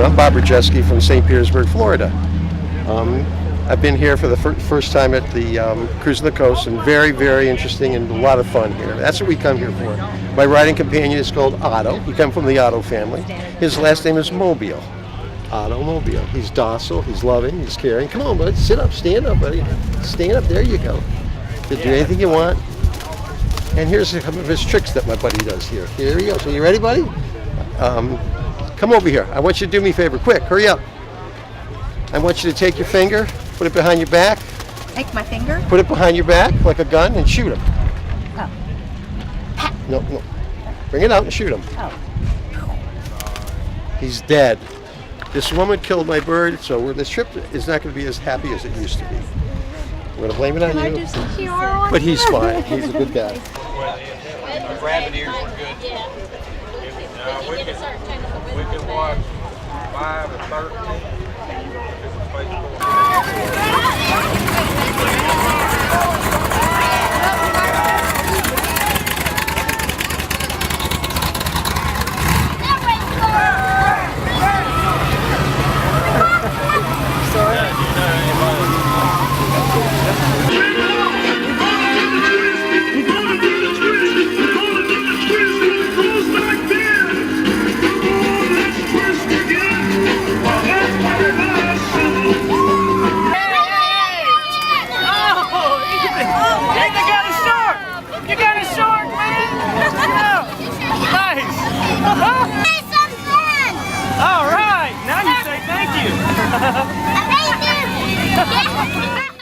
I'm Bob Brzeski from St. Petersburg, Florida. I've been here for the first time at the Cruisin the Coast, and very, very interesting and a lot of fun here. That's what we come here for. My riding companion is called Otto. He comes from the Otto family. His last name is Mobile. Otto Mobile. He's docile, he's loving, he's caring. Come on, bud, sit up, stand up, buddy. Stand up, there you go. You do anything you want. And here's some of his tricks that my buddy does here. Here he goes. So you ready, buddy? Come over here. I want you to do me a favor. Quick, hurry up. I want you to take your finger, put it behind your back. Take my finger? Put it behind your back like a gun and shoot him. Oh. No. Bring it out and shoot him. Oh. He's dead. This woman killed my bird, so this trip is not going to be as happy as it used to be. I'm going to blame it on you. Do some PR? But he's fine. He's a good guy. Rabbit ears are good. We can watch 5 and 13. All right, now you say thank you. Thank you.